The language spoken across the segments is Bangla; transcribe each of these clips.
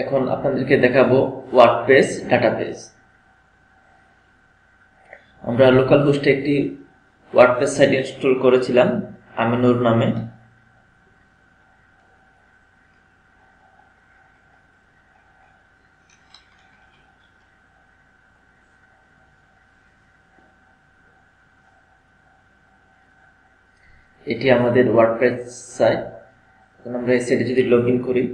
এখন আপনাদেরকে দেখাবো ওয়ার্ডপ্রেস ডাটাবেস। আমরা লোকাল হোস্টে একটি ওয়ার্ডপ্রেস সাইট ইনস্টল করেছিলাম আমিনুর নামে। এটি আমাদের ওয়ার্ডপ্রেস সাইট। আমরা এই সাইটে যদি লগ ইন করি,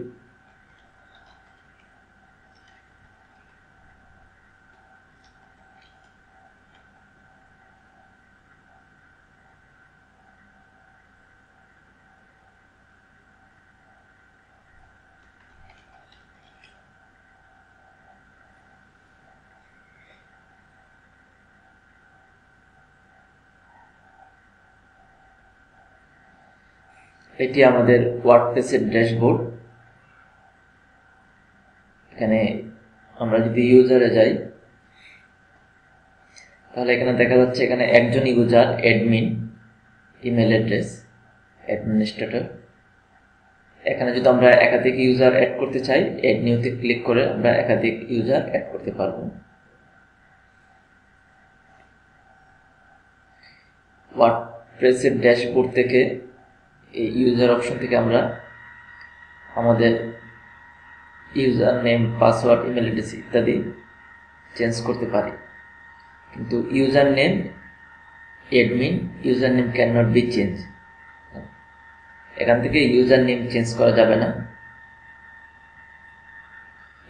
এটি আমাদের ওয়ার্ডপ্রেসের ড্যাশবোর্ড। এখানে আমরা যদি ইউজারে যাই, তাহলে এখানে দেখা যাচ্ছে এখানে একজন user, admin, email address, administrator. এখানে যদি আমরা একাধিক ইউজার অ্যাড করতে চাই, অ্যাড নিউতে ক্লিক করে আমরা একাধিক ইউজার অ্যাড করতে পারবো। ওয়ার্ডপ্রেসের ড্যাশবোর্ড থেকে এই ইউজার অপশন থেকে আমরা আমাদের user name, password, email address ইত্যাদি চেঞ্জ করতে পারি। কিন্তু user name admin, user name can not be change. এখান থেকে ইউজার নেম চেঞ্জ করা যাবে না।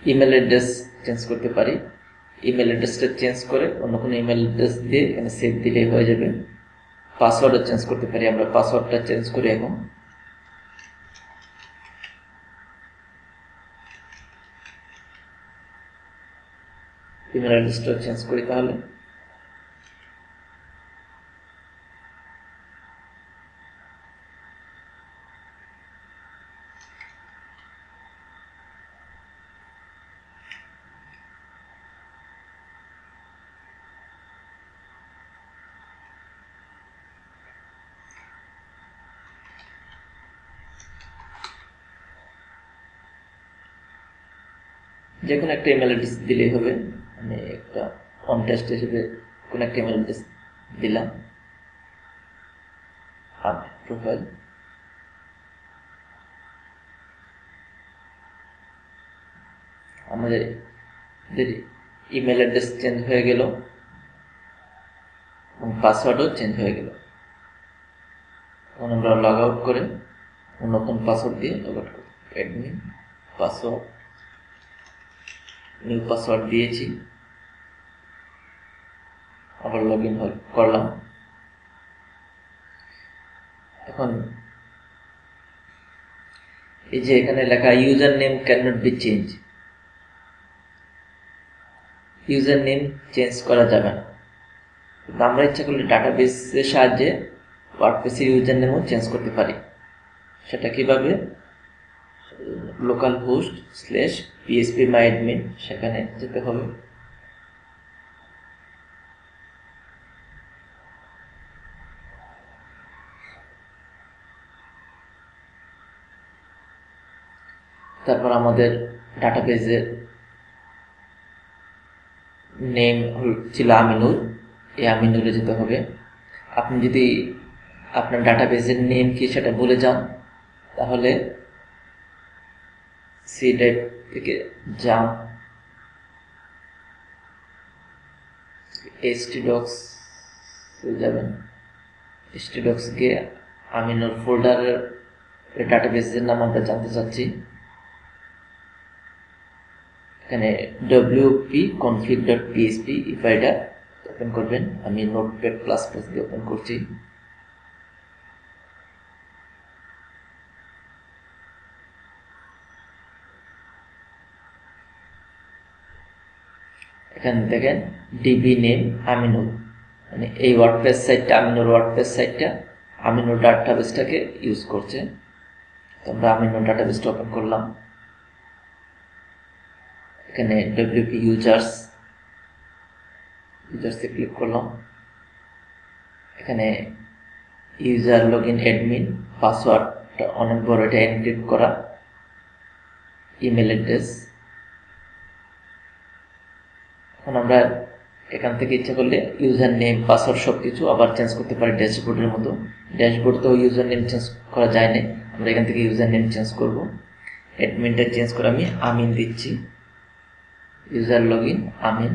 ইমেল অ্যাড্রেস চেঞ্জ করতে পারি। ইমেল অ্যাড্রেসটা চেঞ্জ করে অন্য কোনো ইমেল অ্যাড্রেস দিয়ে এখানে সেভ দিলেই হয়ে যাবে। পাসওয়ার্ডও চেঞ্জ করতে পারি। আমরা পাসওয়ার্ডটা চেঞ্জ করি। এখন ইমেল অ্যাড্রেসটা চেঞ্জ করি। তাহলে যে কোনো একটা ইমেল অ্যাড্রেস দিলেই হবে। আমি একটা অন টেস্ট হিসেবে কোনো একটা ইমেল অ্যাড্রেস দিলাম। প্রোফাইল, আমাদের ইমেল অ্যাড্রেস চেঞ্জ হয়ে গেল এবং পাসওয়ার্ডও চেঞ্জ হয়ে গেল। এখন আমরা লগ আউট করে নতুন পাসওয়ার্ড দিয়ে লগ আউট করি। অ্যাডমিন পাসওয়ার্ড, নিউ পাসওয়ার্ড দিয়েছি, আবার লগ ইন করলাম। এখন এই যে এখানে লেখা user name can not be change, user name change করা যাবে না। আমরা ইচ্ছা করলে ডাটাবেসের সাহায্যে ওয়ার্ডপ্রেসের ইউজার নেমও চেঞ্জ করতে পারি। সেটা কিভাবে? লোকাল হোস্ট /phpMyAdmin সেখানে যেতে হবে। তারপর আমাদের ডাটাবেসের নেম ছিল আমিনুর, এই আমিনুরে যেতে হবে। আপনি যদি আপনার ডাটাবেসের নেম কি সেটা ভুলে যান, তাহলে সি ড্রাইভ থেকে যান, htdocs যাবেন। htdocs গিয়ে আমিনুর ফোল্ডারের ডাটাবেসের নাম আমরা জানতে চাচ্ছি। এখানে wp-config.php এই ফাইলটা ওপেন করবেন। আমি নোটপ্যাড প্লাস প্লাস দিয়ে ওপেন করছি। এখানে দেখেন ডিবি নেম আমিনুর, মানে এই ওয়ার্ডপ্রেস সাইটটা আমিনুর ওয়ার্ডপ্রেস সাইটটা আমিনুর ডাটাবেসটাকে ইউজ করছে। আমরা আমিনুর ডাটাবেসটা ওপেন করলাম। এখানে wp ইউজার্সে ক্লিক করলাম। এখানে ইউজার লগইন অ্যাডমিন, পাসওয়ার্ডটা অনেক বড়, এটা এনক্রিপ্ট করা। Email address. এখন আমরা এখান থেকে ইচ্ছা করলে ইউজার নেম পাসওয়ার্ড সবকিছু আবার চেঞ্জ করতে পারি ড্যাশবোর্ডের মতো। ড্যাশবোর্ড তো ইউজার নেম চেঞ্জ করা যায় না, আমরা এখান থেকে ইউজার নেম চেঞ্জ করব। অ্যাডমিনটা চেঞ্জ করে আমি আমিন দিচ্ছি, ইউজার লগইন আমিন।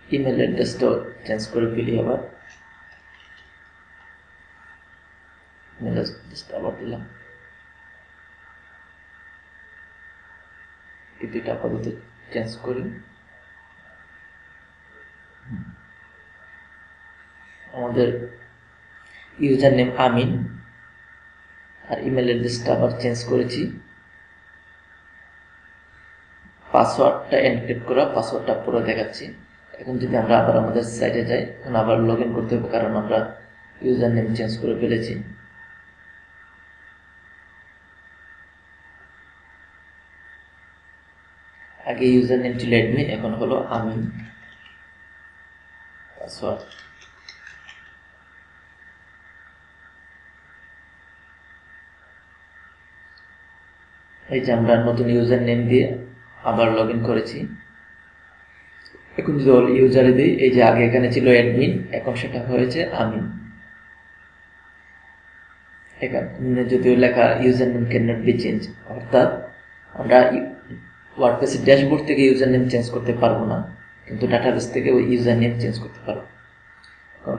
ইমেল অ্যাড্রেসটাও চেঞ্জ করে ফেলি, আবার ইমেল অ্যাড্রেসটা আবার দিলাম। এই দুইটা আপাতত চেঞ্জ করি। আমাদের ইউজার নেম আমিন আর ইমেল অ্যাড্রেসটা আবার চেঞ্জ করেছি। পাসওয়ার্ডটা এনক্রিপ্ট করা, পাসওয়ার্ডটা পুরো দেখাচ্ছি। এখন যদি আমরা আবার আমাদের সাইটে যাই, এখন আবার লগ ইন করতে হবে, কারণ আমরা ইউজার নেম চেঞ্জ করে ফেলেছি। আগে ইউজার নেম ছিল অ্যাডমিন, এখন হলো আমিন। পাসওয়ার্ড এই যে আমরা নতুন ইউজার নেম দিয়ে আবার লগ ইন করেছি। এখন যদি অল ইউজারে দিই, এই যে আগে এখানে ছিল অ্যাডমিন, এখন সেটা হয়েছে আমিন। এখানে যদিও লেখা user name can not be change, অর্থাৎ আমরা ওয়ার্ডপ্রেসের ড্যাশবোর্ড থেকে ইউজার নেম চেঞ্জ করতে পারবো না, কিন্তু ডাটাবেস থেকে ওই ইউজার নেম চেঞ্জ করতে পারবো।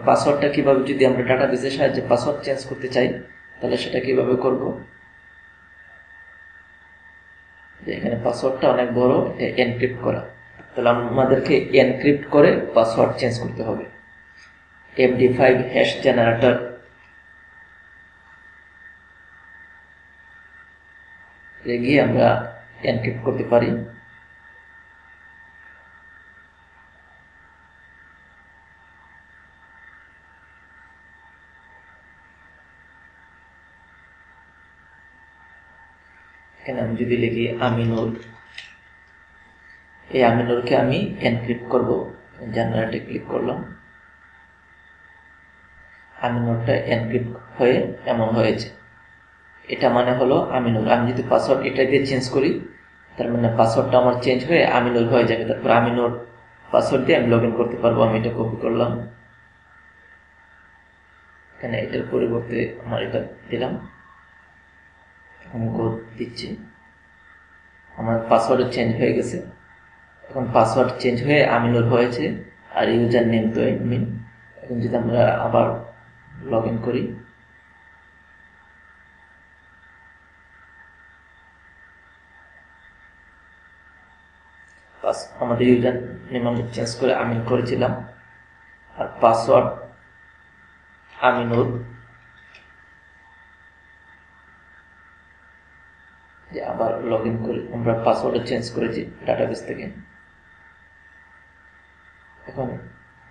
পাসওয়ার্ডটা কিভাবে, যদি আমরা ডাটাবেসের সাহায্যে পাসওয়ার্ড চেঞ্জ করতে চাই, তাহলে সেটা কিভাবে করব? এখানে পাসওয়ার্ডটা অনেক বড়, এনক্রিপ্ট করা, তাহলে আমাদেরকে এনক্রিপ্ট করে পাসওয়ার্ড চেঞ্জ করতে হবে। MD5 হ্যাশ জেনারেটর গিয়ে আমরা এনক্রিপ্ট করতে পারি। এখানে আমি যদি লিখি আমিনুর, এই আমিনুরকে আমি এনক্রিপ্ট করব, জেনারেটে ক্লিক করলাম। আমিনুরটা এনক্রিপ্ট হয়ে এমন হয়েছে, এটা মানে হলো আমিনুর। আমি যদি পাসওয়ার্ড এটা দিয়ে চেঞ্জ করি, তার মানে পাসওয়ার্ডটা আমার চেঞ্জ হয়ে আমিনুর হয়ে যাবে। তারপর আমিনুর পাসওয়ার্ড দিয়ে আমি লগ ইন করতে পারবো। আমি এটা কপি করলাম, এখানে এটার পরিবর্তে আমার এটা দিলাম, আমি কোড দিচ্ছি। আমার পাসওয়ার্ড চেঞ্জ হয়ে গেছে। এখন পাসওয়ার্ড চেঞ্জ হয়ে আমিনুর হয়েছে, আর ইউজার নেম তো অ্যাডমিন। এখন যদি আমরা আবার লগ ইন করি, আমাদের ইউজার নেম আমরা চেঞ্জ করে আমিন করেছিলাম, আর পাসওয়ার্ড আমিনুর। যে আবার লগ ইন করি, আমরা পাসওয়ার্ড চেঞ্জ করেছি ডাটাবেস থেকে। এখন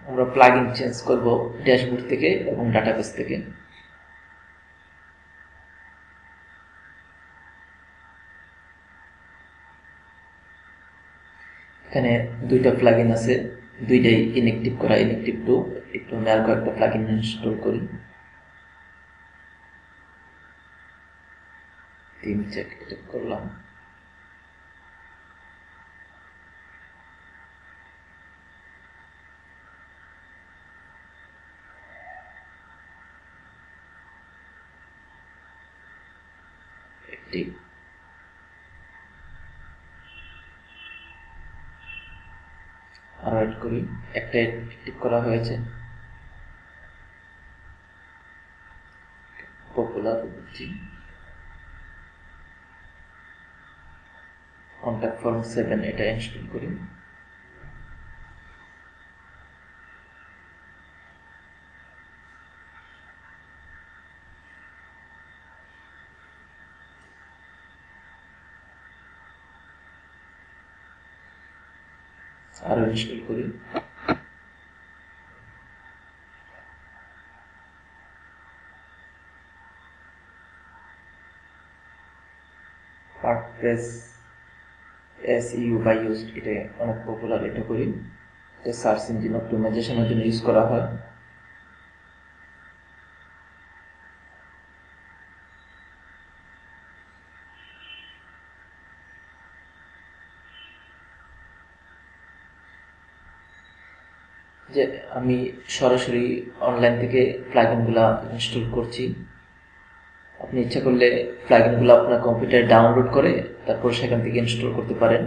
আমরা প্লাগইন চেঞ্জ করব ড্যাশবোর্ড থেকে এবং ডাটাবেস থেকে। এখানে দুইটা প্লাগইন আছে, দুইটাই ইনঅ্যাক্টিভ করা, ইনঅ্যাক্টিভ 2। একটু আমি আর কয়েকটা প্লাগইন ইনস্টল করি। টিম চেক এটা করলাম। আরো এড করি, একটা অ্যাক্টিভ করা হয়েছে। পপুলার দিচ্ছি, কন্ট্যাক্ট ফর্ম 7 এটা ইনস্টল করি। আরো ইনস্টল করি। ওয়ার্ডপ্রেস SEO বা ইউজড, এটা অনেক পপুলার, এটা করি। এটা সার্চ ইঞ্জিন অপটিমাইজেশনের জন্য ইউজ করা হয়। যে আমি সরাসরি অনলাইন থেকে প্লাগইনগুলো ইনস্টল করছি। আপনি ইচ্ছা করলে প্লাগইনগুলো আপনার কম্পিউটারে ডাউনলোড করে তারপর সেখান থেকে ইনস্টল করতে পারেন।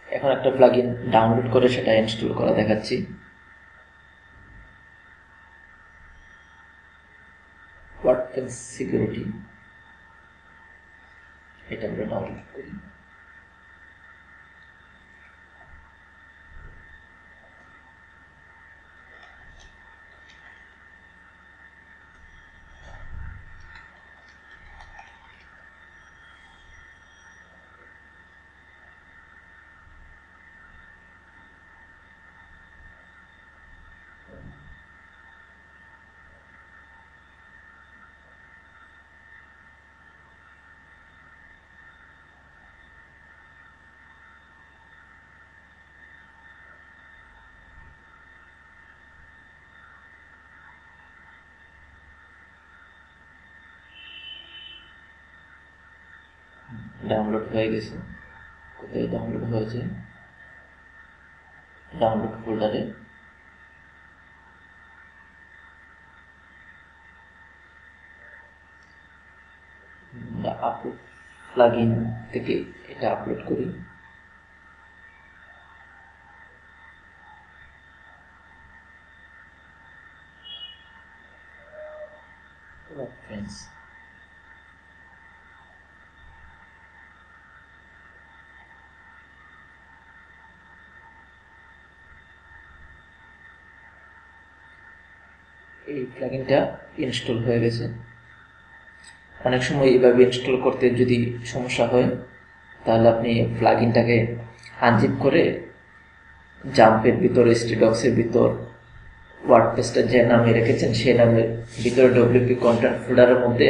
এখন একটা প্লাগইন ডাউনলোড করে সেটা ইনস্টল করা দেখাচ্ছি। ওয়ার্ডপ্রেস সিকিউরিটি, এটা আমরা ডাউনলোড করি। ডাউনলোড হয়ে গেছে। কোথায় ডাউনলোড হয়েছে? ডাউনলোড ফোল্ডারে। আপলোড প্লাগইন থেকে এটা আপলোড করি। ফ্রেন্ডস, এই প্লাগইনটা ইনস্টল হয়ে গেছে। অনেক সময় এইভাবে ইনস্টল করতে যদি সমস্যা হয় তাহলে আপনি প্লাগইনটাকে আনজিপ করে জাম্পের ভিতর, স্ট্রিডক্সের ভিতর ওয়ার্ডপ্রেসটা যে নামে রেখেছেন সেই নামের ভিতরে ডব্লিউপি কন্টেন্ট ফোল্ডারের মধ্যে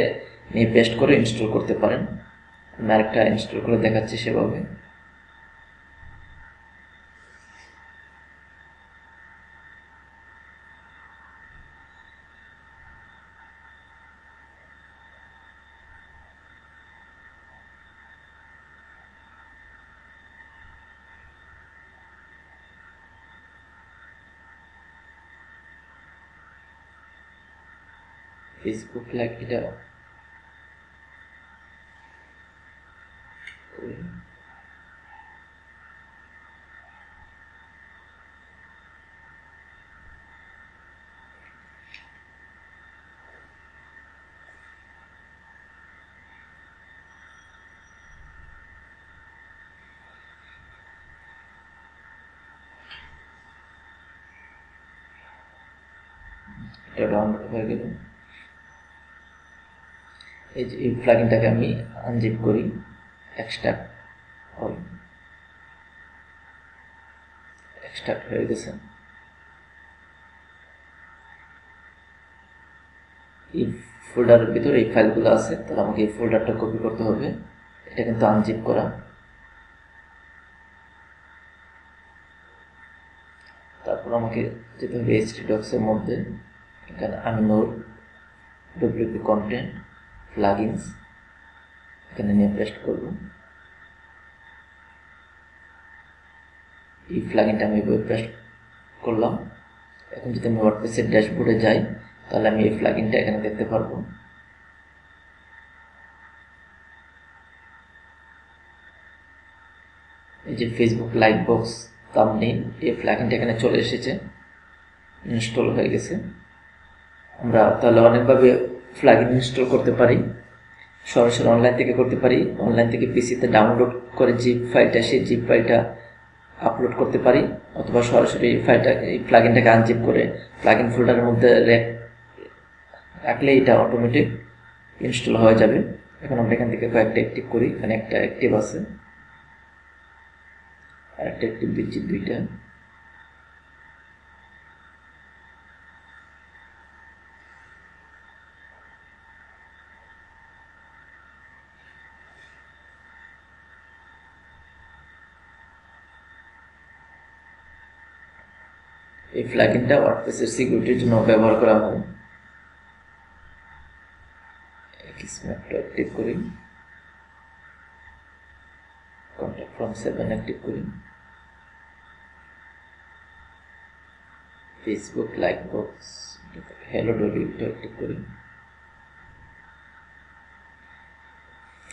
নিয়ে পেস্ট করে ইনস্টল করতে পারেন। আমি আরেকটা ইনস্টল করে দেখাচ্ছি সেভাবে। ফেসবুক লাইক এটা ডাউনলোড হয়ে গেল। এই যে এই প্লাগইনটাকে আমি আনজিপ করি, এক্সট্রাক্ট অল, এক্সট্রাক্ট হয়ে গেছে। এই ফোল্ডারের ভিতরে এই ফাইলগুলো আছে, তাহলে আমাকে এই ফোল্ডারটা কপি করতে হবে। এটা কিন্তু আনজিপ করা। তারপর আমাকে যেতে হবে htdocs-এর মধ্যে। এখানে আমি নোড ডব্লিউপি কন্টেন্ট প্লাগইনস এখানে নিয়ে পেস্ট করব। এই প্লাগইনটা আমি পেস্ট করলাম। এখন যদি আমি ওয়ার্ডপ্রেসের ড্যাশবোর্ডে যাই তাহলে আমি এই প্লাগইনটা এখানে দেখতে পারবো। এই যে ফেসবুক লাইক বক্স থাম্বনেইল, এই প্লাগইনটা এখানে চলে এসেছে, ইনস্টল হয়ে গেছে। আমরা তাহলে অনেকভাবে প্লাগইন ইনস্টল করতে পারি। সরাসরি অনলাইন থেকে করতে পারি, অনলাইন থেকে পিসিতে ডাউনলোড করে জিপ ফাইলটা, সেই জিপ ফাইলটা আপলোড করতে পারি, অথবা সরাসরি ফাইলটা এই প্লাগইনটাকে আনজিপ করে প্লাগইন ফোল্ডারের মধ্যে রাখলে এটা অটোমেটিক ইনস্টল হয়ে যাবে। এখন আমরা এখান থেকে কয়েকটা অ্যাক্টিভ করি। এখানে একটা অ্যাক্টিভ আছে, আর একটা অ্যাক্টিভ দিচ্ছি, দুইটা। এই প্লাগইনটা ওয়ার্ডপ্রেসের সিকিউরিটির জন্য ব্যবহার করা হয়। অ্যাক্টিভ করি, কন্ট্যাক্ট ফর্ম 7 অ্যাক্টিভ করি, Facebook like box hello Dolly active করি।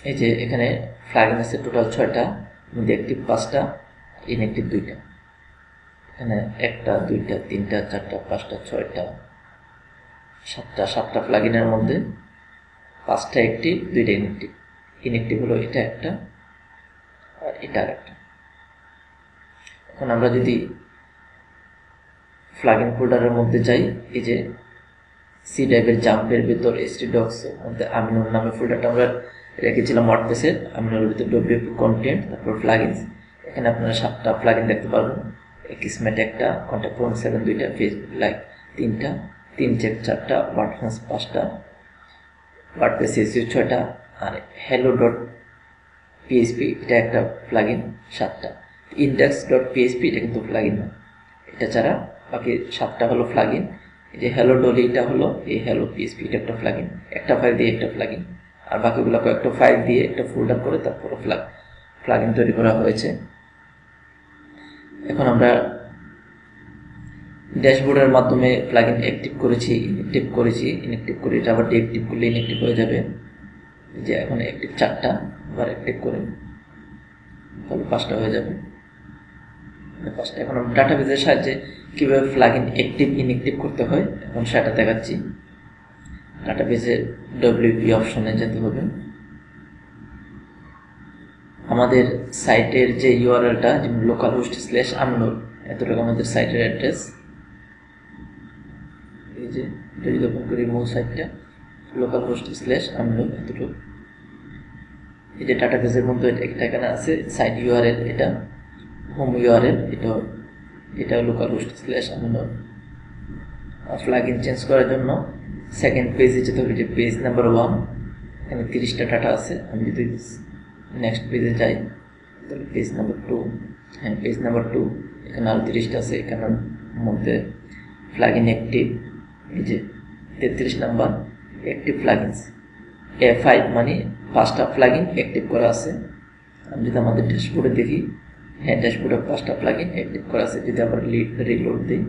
এই যে এখানে প্লাগইন আছে টোটাল 6টা, মধ্যে অ্যাক্টিভ 5টা, ইনঅ্যাক্টিভ 2টা। এখানে 1টা 2টা 3টা 4টা 5টা 6টা 7টা প্লাগইনের মধ্যে 5টা অ্যাক্টিভ, 2টা ইনঅ্যাক্টিভ। ইনঅ্যাক্টিভ হলো এটা একটা আর এটা আরেকটা। এখন আমরা যদি প্লাগইন ফোল্ডারের মধ্যে যাই, এই যে সি ড্রাইভের জাম্পের ভিতর htdocs এর মধ্যে আমিনুল নামে ফোল্ডারটা আমরা রেখেছিলাম ওয়ার্ডপ্রেসের। আমিনুলের ভিতর wp কন্টেন্ট, তারপর প্লাগইনস। এখানে আপনারা 7টা প্লাগইন দেখতে পারবেন। কিসমেট 1টা, কন্টাক্ট ফর্ম 7 2টা, ফেসবুক লাইক 3টা, 3 চেক 4টা, ওয়ার্ডপ্রেস 5টা, ওয়ার্ডপ্রেস এসইও 6টা, আর hello.php এটা একটা প্লাগইন 7টা। index.php এটা কিন্তু প্লাগইন না, এটা ছাড়া বাকি 7টা হলো প্লাগইন। এই যে হ্যালো ডলি এটা হলো এই হ্যালো পিএসপি, এটা একটা প্লাগইন, একটা ফাইল দিয়ে একটা প্লাগইন, আর বাকিগুলো কয়েকটা ফাইল দিয়ে একটা ফোল্ডার করে তারপর প্লাগইন তৈরি করা হয়েছে। এখন আমরা ড্যাশবোর্ডের মাধ্যমে প্লাগইন অ্যাক্টিভ করেছি, ইনঅ্যাক্টিভ করে এটা আবার ডিঅ্যাক্টিভ করলে ইনঅ্যাক্টিভ হয়ে যাবে। যে এখন অ্যাক্টিভ 4টা, আবার অ্যাক্টিভ করে তাহলে 5টা হয়ে যাবে। 5টা। এখন আমরা ডাটাবেসের সাহায্যে কিভাবে প্লাগইন অ্যাক্টিভ ইনঅ্যাক্টিভ করতে হয় এখন সেটা দেখাচ্ছি। ডাটাবেসের wp অপশনে যেতে হবে। আমাদের সাইটের যে ইউআরএলটা, যেমন localhost/amnur, এতটুকু আমাদের সাইটের অ্যাড্রেস। এই যে এটা যদি ওপেন করি মূল সাইটটা, localhost/amnur এতটুকু। এই যে ডাটাবেসের মধ্যে একটা এখানে আছে সাইট ইউআরএল, এটা হোম ইউআরএল, এটা localhost/amnur। প্লাগইন চেঞ্জ করার জন্য সেকেন্ড পেজে যেতে হবে, যে পেজ নাম্বার 1, এখানে 30টা ডাটা আছে। আমি যদি নেক্সট পেজে যাই তাহলে পেজ নাম্বার 2, হ্যাঁ পেজ নাম্বার 2, এখানে আরও 30টা আছে। এখানের মধ্যে প্লাগইন অ্যাক্টিভ, এই যে 33 নাম্বার অ্যাক্টিভ প্লাগইনস, A5 মানে 5টা প্লাগইন অ্যাক্টিভ করা আছে। আমি যদি আমাদের ড্যাশবোর্ডে দেখি, হ্যাঁ ড্যাশবোর্ডে 5টা প্লাগইন অ্যাক্টিভ করা আছে। যদি আবার রিলোড দিই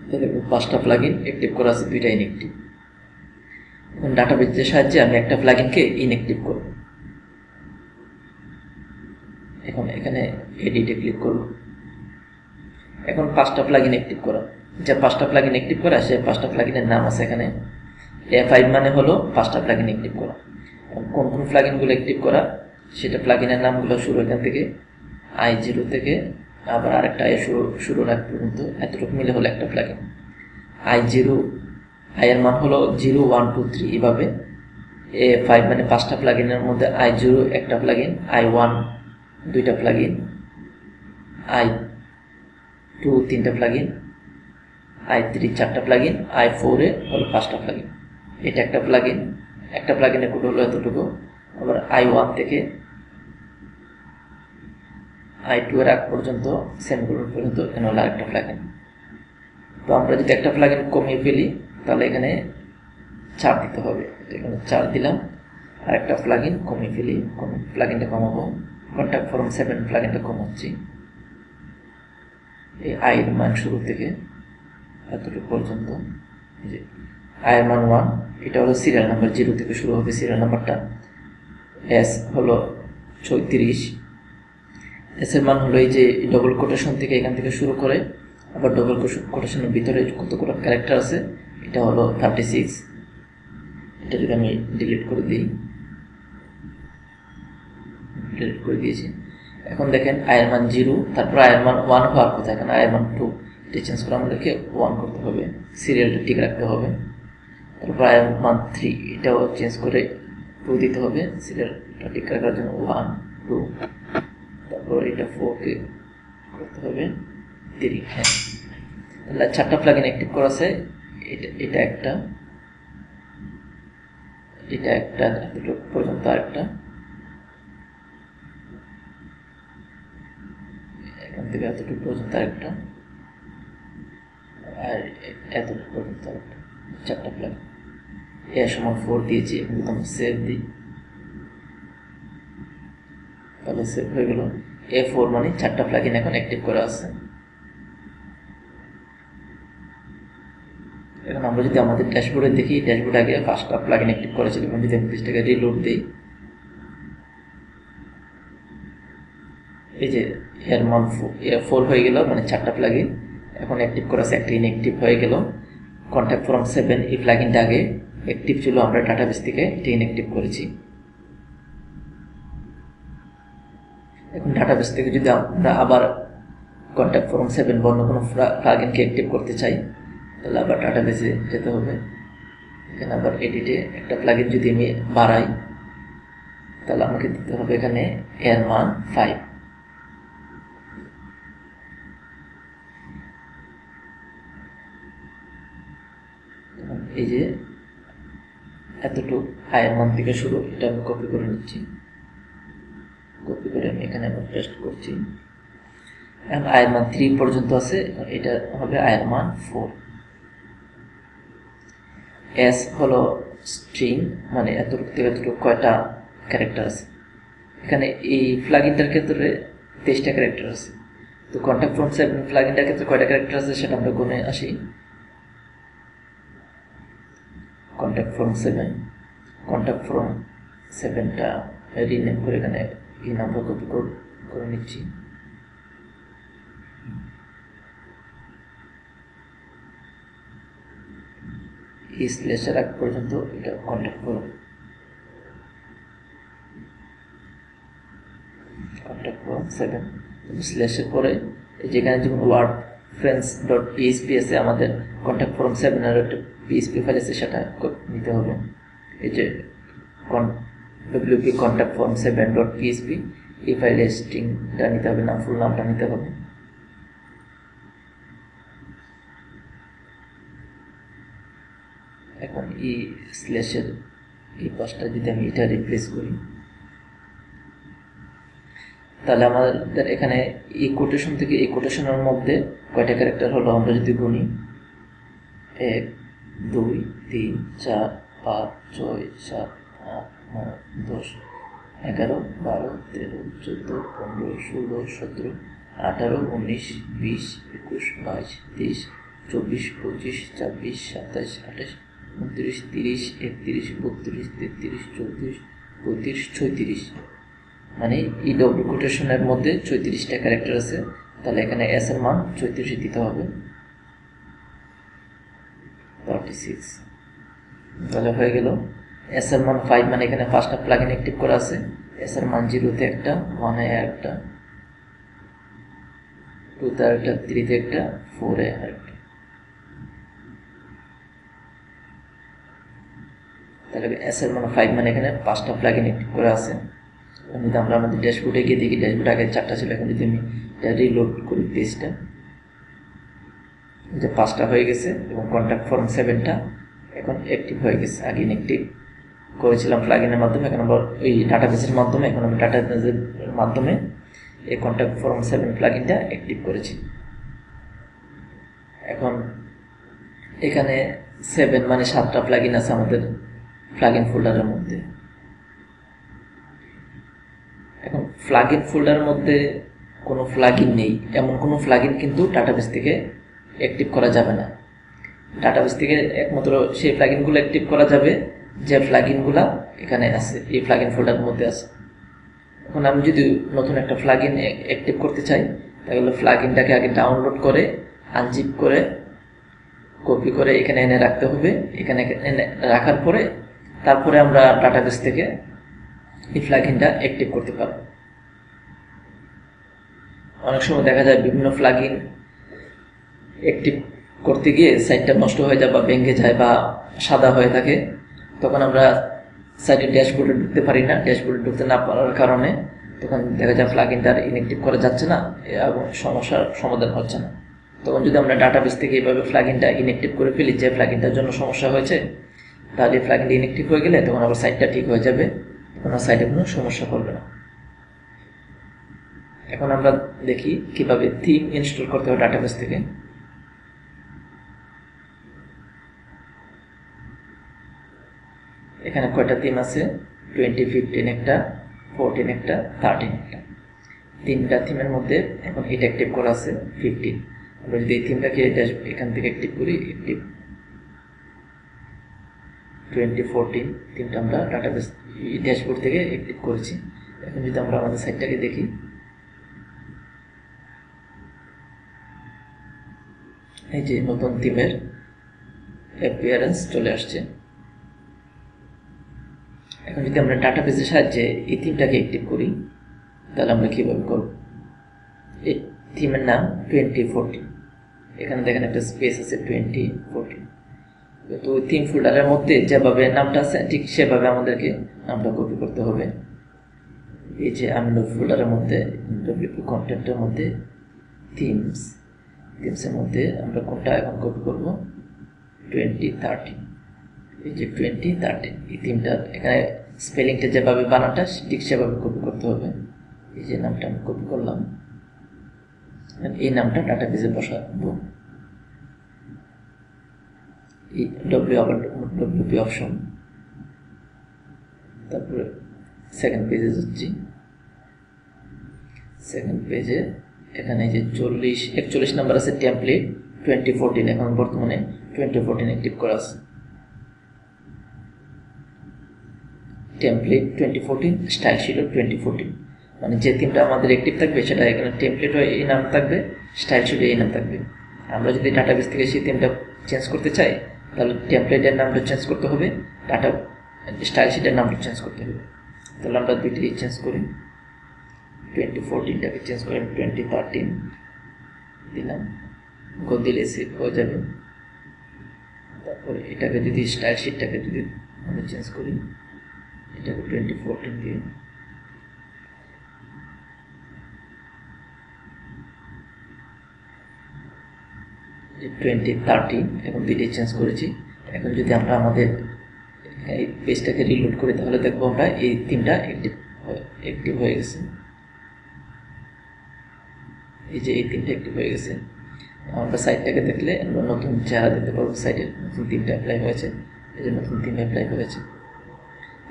তাহলে 5টা প্লাগইন অ্যাক্টিভ করা আছে, 2টা ইনঅ্যাক্টিভ। এখন ডাটাবেসের সাহায্যে আমি একটা প্লাগইনকে ইনঅ্যাক্টিভ করব। এখন এখানে এডিটে ক্লিক করব। এখন 5টা প্লাগইন অ্যাক্টিভ করা, যে 5টা প্লাগইন অ্যাক্টিভ করা, সে 5টা প্লাগইনের নাম আছে এখানে। A5 মানে হলো 5টা প্লাগইন অ্যাক্টিভ করা। কোন কোন প্লাগইনগুলো অ্যাক্টিভ করা সেটা প্লাগইনের নামগুলো শুরু এখান থেকে i0 থেকে আবার আরেকটা শুরু রাখ পর্যন্ত, এতটুকু মিলে হলো একটা প্লাগইন। i0 i এর মান হলো 0 1 2 3, এভাবে। A5 মানে 5টা প্লাগইনের মধ্যে i0 একটা প্লাগইন, i1 2টা প্লাগইন, i2 3টা প্লাগইন, i3 4টা প্লাগইন, i4 এ হলো 5টা প্লাগইন। এটা একটা প্লাগইন, একটা প্লাগইনের কোড হলো এতটুকু। আবার i1 থেকে i2 এর আগ পর্যন্ত সেমিকোলন পর্যন্ত এখানে হলো আরেকটা প্লাগইন। তো আমরা যদি একটা প্লাগইন কমিয়ে ফেলি তাহলে এখানে 4 দিতে হবে। এখানে 4 দিলাম, আর একটা প্লাগইন কমিয়ে ফেলি, প্লাগইনটা কমাবো। Contact form 7 প্লাগইনটা কমাচ্ছি। এই i এর মান শুরু থেকে এতটুকু পর্যন্ত, যে i এর মান 1, এটা হলো সিরিয়াল নাম্বার, 0 থেকে শুরু হবে সিরিয়াল নাম্বারটা। s হলো 36, s এর মান হলো এই যে ডবল কোটেশন থেকে এখান থেকে শুরু করে আবার ডবল কোটেশনের ভিতরে কতগুলো ক্যারেক্টার আছে, এটা হলো 36। এটা যদি আমি ডিলিট করে দিই, ডিলিট করে দিয়েছি। এখন দেখেন i এর মান 0, তারপর i এর মান 1 হওয়ার কথা, এখানে i এর মান 2, এটা চেঞ্জ করে আমাদেরকে 1 করতে হবে, সিরিয়ালটা ঠিক রাখতে হবে। তারপর i এর মান 3, এটাও চেঞ্জ করে 2 দিতে হবে, সিরিয়ালটা ঠিক রাখার জন্য 1 2। তারপর এটা 4 কে করতে হবে 3। হ্যাঁ, তাহলে 4টা প্লাগইন অ্যাক্টিভ করা আছে। এটা একটা, এতটুকু পর্যন্ত আরেকটা, এখান থেকে এতটুকু পর্যন্ত আরেকটা, আর এতটুকু পর্যন্ত আরেকটা। 4টা প্লাগইন। a সমান 4 দিয়েছি। এখন যদি আমরা সেভ দিই, তাহলে সেভ হয়ে গেল। A4 মানে 4টা প্লাগইন এখন অ্যাক্টিভ করা আছে। এখন আমরা যদি আমাদের ড্যাশবোর্ডে দেখি, ড্যাশবোর্ডে আগে 5টা প্লাগইন অ্যাক্টিভ করা ছিল। এখন যদি আমি পেজটাকে রিলোড দিই, এই যে এয়ারমান 4 হয়ে গেল, মানে 4টা প্লাগইন এখন অ্যাক্টিভ করা আছে, একটা ইনঅ্যাক্টিভ হয়ে গেল। কন্ট্যাক্ট ফর্ম 7 এই প্লাগইনটা আগে অ্যাক্টিভ ছিল, আমরা ডাটাবেস থেকে এটা ইনঅ্যাক্টিভ করেছি। এখন ডাটাবেস থেকে যদি আমরা আবার কন্ট্যাক্ট ফর্ম 7 বা অন্য কোনো প্লাগইনকে অ্যাক্টিভ করতে চাই, তাহলে আবার ডাটাবেসে যেতে হবে। এখানে আবার এডিটে একটা প্লাগইন যদি আমি বাড়াই, তাহলে আমাকে দিতে হবে এখানে এয়ারমান 5। এই যে এতটুকু আয়ের মান থেকে শুরু, এটা আমি কপি করে নিচ্ছি। কপি করে আমি এখানে আবার পেস্ট করছি। এখন আয়ের মান 3 পর্যন্ত আছে, এটা হবে আয়ের মান 4। এস হলো স্ট্রিং, মানে এতটুকু থেকে এতটুকু কয়টা ক্যারেক্টার আছে। এখানে এই প্লাগইনটার ক্ষেত্রে 23টা ক্যারেক্টার আছে। তো কন্ট্যাক্ট ফর্ম 7 প্লাগইনটার ক্ষেত্রে কয়টা ক্যারেক্টার আছে সেটা আমরা গুনে আসি। কন্ট্যাক্ট ফর্ম 7টা রিনেম করে এখানে এই নাম্বার কপি করে নিচ্ছি। এই স্ল্যাশের আগ পর্যন্ত এটা কন্ট্যাক্ট ফর্ম 7 স্ল্যাশের পরে যেখানে যেমন ওয়ার্ড ফ্রেন্ডস ডট পিএইচপি আছে, আমাদের কন্ট্যাক্ট ফর্ম 7 এর একটা পিএইচপি ফাইল আছে, সেটা নিতে হবে। এই যে wp contact form 7 dot PHP, এই ফাইলের স্ট্রিংটা নিতে হবে, না ফুল নামটা নিতে হবে। এখন এই স্ল্যাশের এই পাশটা যদি আমি এটা রিপ্লেস করি, তাহলে আমাদের এখানে এই কোটেশন থেকে এই কোটেশনের মধ্যে কয়টা ক্যারেক্টার হলো আমরা যদি গুনি, 1 2 3 4 5 6 7 8 9 10 11 12 13 14 15 16 17 18 19 20 21 22 23 24 25 26 27 28 29 30 31 32 33 34 35 36, মানে এই ডব্লিউ কোটেশনের মধ্যে 34টা ক্যারেক্টার আছে। তাহলে এখানে এস এর মান 34 দিতে হবে, 36। তাহলে হয়ে গেল। এস এর মান 5, মানে এখানে 5টা প্লাগইন অ্যাক্টিভ করা আছে। এস এর মান 0-তে একটা, 1-এ একটা, 2-তে একটা, 3-তে একটা, 4-এ একটা। তাহলে এস এর মান 5, মানে এখানে 5টা প্লাগইন অ্যাক্টিভ করা আছে। যদি আমরা আমাদের ড্যাশবোর্ডে গিয়ে দেখি, ড্যাশবোর্ড আগে 4টা ছিল, এখন যদি আমি রিলোড করি পেজটা, যে 5টা হয়ে গেছে এবং কন্ট্যাক্ট ফর্ম 7টা এখন অ্যাক্টিভ হয়ে গেছে। আগে ইনঅ্যাক্টিভ করেছিলাম প্লাগইনের মাধ্যমে, এখন আমরা ওই ডাটাবেসের মাধ্যমে, এখন আমি ডাটাবেসের মাধ্যমে এই কন্ট্যাক্ট ফর্ম 7 প্লাগইনটা অ্যাক্টিভ করেছি। এখন এখানে 7 মানে 7টা প্লাগইন আছে আমাদের প্লাগইন ফোল্ডারের মধ্যে। এখন প্লাগইন ফোল্ডারের মধ্যে কোনো প্লাগইন নেই, এমন কোনো প্লাগইন কিন্তু ডাটাবেস থেকে অ্যাক্টিভ করা যাবে না। ডাটাবেস থেকে একমাত্র সেই প্লাগইনগুলো অ্যাক্টিভ করা যাবে যে প্লাগইনগুলো এখানে আছে, এই প্লাগইন ফোল্ডারের মধ্যে আছে। এখন আমি যদি নতুন একটা প্লাগইন অ্যাক্টিভ করতে চাই, তাহলে প্লাগইনটাকে আগে ডাউনলোড করে আনজিপ করে কপি করে এখানে এনে রাখতে হবে। এখানে এনে রাখার পরে তারপরে আমরা ডাটাবেস থেকে এই প্লাগইনটা অ্যাক্টিভ করতে পারব। অনেক সময় দেখা যায় বিভিন্ন প্লাগইন অ্যাক্টিভ করতে গিয়ে সাইটটা নষ্ট হয়ে যায় বা ভেঙে যায় বা সাদা হয়ে থাকে, তখন আমরা সাইটের ড্যাশবোর্ডে ঢুকতে পারি না। ড্যাশবোর্ডে ঢুকতে না পারার কারণে তখন দেখা যায় প্লাগইনটা ইনঅ্যাক্টিভ করা যাচ্ছে না এবং সমস্যার সমাধান হচ্ছে না। তখন যদি আমরা ডাটাবেস থেকে এইভাবে প্লাগইনটা ইনঅ্যাক্টিভ করে ফেলি, যে প্লাগইনটার জন্য সমস্যা হয়েছে, তাহলে প্লাগইনটা ইনঅ্যাক্টিভ হয়ে গেলে তখন আবার সাইটটা ঠিক হয়ে যাবে, তখন আর সাইটে কোনো সমস্যা করবে না। এখন আমরা দেখি কিভাবে থিম ইনস্টল করতে হবে ডাটাবেস থেকে। এখানে কয়টা থিম আছে, 2015 একটা, 14 একটা, 13 একটা, তিনটা থিমের মধ্যে এখন এটা অ্যাক্টিভ করা আছে 15। আমরা যদি এই থিমটাকে এখান থেকে অ্যাক্টিভ করি, অ্যাক্টিভ 2014 থিমটা আমরা ডাটাবেস ড্যাশবোর্ড থেকে অ্যাক্টিভ করেছি। এখন যদি আমরা আমাদের সাইটটাকে দেখি, এই যে নতুন থিমের অ্যাপিয়ারেন্স চলে আসছে। এখন যদি আমরা ডাটাবেসের সাহায্যে এই থিমটাকে অ্যাক্টিভ করি, তাহলে আমরা কীভাবে করব? এই থিমের নাম 2014, এখানে দেখেন একটা স্পেস আছে 2014। তো ওই থিম ফোল্ডারের মধ্যে যেভাবে নামটা আছে ঠিক সেভাবে আমাদেরকে নামটা কপি করতে হবে। এই যে আমি ফোল্ডারের মধ্যে WP কন্টেন্টের মধ্যে থিমসের মধ্যে আমরা কোনটা এখন কপি করব? 2013। এই যে 2013 এই থিমটা এখানে স্পেলিংটা যেভাবে বানাটা ঠিক সেভাবে কপি করতে হবে। এই যে নামটা আমি কপি করলাম, এই নামটা ডাটাবেসে বসাবো। এই WP অপশন, তারপরে সেকেন্ড পেজে যাচ্ছি। সেকেন্ড পেজে এখানে যে 41 নাম্বার আছে টেমপ্লেট 2014, এখন বর্তমানে 2014 অ্যাক্টিভ করা আছে। টেমপ্লেট 2014, স্টাইল শিটও 2014, মানে যে থিমটা আমাদের অ্যাক্টিভ থাকবে সেটা এখানে টেমপ্লেট হয় এই নাম থাকবে, স্টাইল শিটে এই নাম থাকবে। আমরা যদি ডাটাবেস থেকে সেই থিমটা চেঞ্জ করতে চাই, তাহলে টেমপ্লেটের নামটা চেঞ্জ করতে হবে, স্টাইল শিটের নামটা চেঞ্জ করতে হবে। তাহলে আমরা দুইটাই চেঞ্জ করি, 2014টাকে চেঞ্জ করে 2013 দিলাম, দিলে সেভ হয়ে যাবে। তারপরে এটাকে যদি স্টাইল শিটটাকে যদি আমরা চেঞ্জ করি, এটাকে 2014 দিয়ে, যে 2013 এখন দুইটাই চেঞ্জ করেছি। এখন যদি আমরা আমাদের এই পেজটাকে রিলোড করি, তাহলে দেখবো আমরা এই থিমটা অ্যাক্টিভ হয়ে গেছে। এই যে এই থিমটা অ্যাক্টিভ হয়ে গেছে। আমরা সাইটটাকে দেখলে আমরা নতুন চেহারা দিতে পারবো, সাইটের নতুন থিমটা অ্যাপ্লাই হয়েছে, এই যে নতুন থিম অ্যাপ্লাই হয়েছে।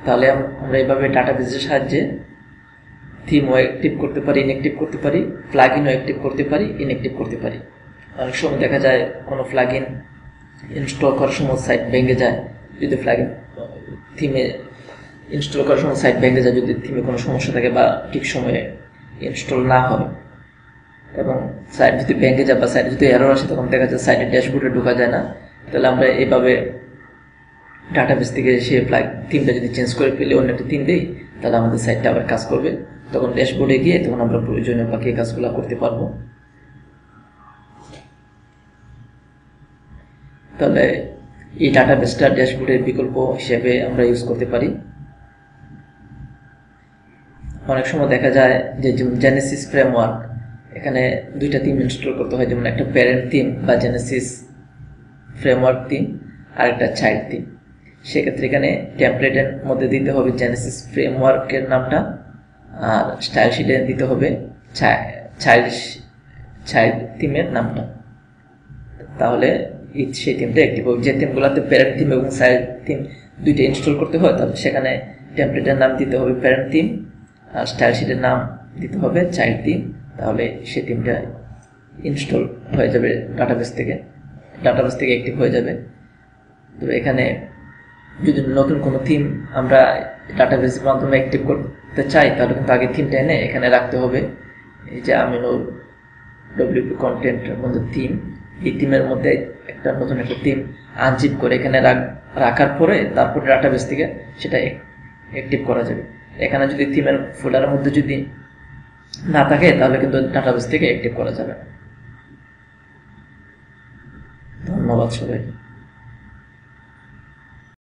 তাহলে আমরা এইভাবে ডাটাবেসের সাহায্যে থিমও অ্যাক্টিভ করতে পারি, ইনঅ্যাক্টিভ করতে পারি, প্লাগইনও অ্যাক্টিভ করতে পারি, ইনঅ্যাক্টিভ করতে পারি। অনেক সময় দেখা যায় কোনো প্লাগইন ইনস্টল করার সময় সাইট ভেঙে যায়, যদি প্লাগইন থিমে ইনস্টল করার সময় সাইট ভেঙে যায়, যদি থিমে কোনো সমস্যা থাকে বা ঠিক সময়ে ইনস্টল না হয়, এবং সাইট যদি ভেঙে যায় বা সাইটে যদি এরর আসে, তখন দেখা যায় সাইটের ড্যাশবোর্ডে ঢোকা যায় না। তাহলে আমরা এইভাবে ডাটাবেস থেকে সে থিমটা যদি চেঞ্জ করে ফেলে অন্য একটা থিম দিই, তাহলে আমাদের সাইটটা আবার কাজ করবে। তখন ড্যাশবোর্ডে গিয়ে তখন আমরা প্রয়োজনীয় বাকি কাজগুলো করতে পারবো। তাহলে এই ডাটাবেসটা ড্যাশবোর্ডের বিকল্প হিসেবে আমরা ইউজ করতে পারি। অনেক সময় দেখা যায় যে জেনেসিস ফ্রেমওয়ার্ক, এখানে দুইটা থিম ইনস্টল করতে হয়, যেমন একটা প্যারেন্ট থিম বা জেনেসিস ফ্রেমওয়ার্ক থিম আর একটা চাইল্ড থিম। সেক্ষেত্রে এখানে টেমপ্লেটের মধ্যে দিতে হবে জেনেসিস ফ্রেমওয়ার্কের নামটা, আর স্টাইল শিটে দিতে হবে চাইল্ড থিমের নামটা। তাহলে সেই থিমটা অ্যাক্টিভ হবে। যে থিমগুলোতে প্যারেন্ট থিম এবং চাইল্ড থিম দুইটা ইনস্টল করতে হয়, তাহলে সেখানে টেমপ্লেটের নাম দিতে হবে প্যারেন্ট থিম, আর স্টাইল শিটের নাম দিতে হবে চাইল্ড থিম। তাহলে সেই থিমটা ইনস্টল হয়ে যাবে ডাটাবেস থেকে অ্যাক্টিভ হয়ে যাবে। তো এখানে যদি নতুন কোনো থিম আমরা ডাটাবেসের মাধ্যমে অ্যাক্টিভ করতে চাই, তাহলে কিন্তু আগে থিমটা এনে এখানে রাখতে হবে। এই যে আমিনুর WP কন্টেন্টের মধ্যে থিম, এই থিমের মধ্যে নতুন একটা থিম আনজিপ করে এখানে রাখার পরে তারপরে ডাটাবেস থেকে সেটা অ্যাক্টিভ করা যাবে। এখানে যদি থিমের ফোল্ডারের মধ্যে যদি না থাকে, তাহলে কিন্তু ডাটাবেস থেকে অ্যাক্টিভ করা যাবে। ধন্যবাদ সবাই।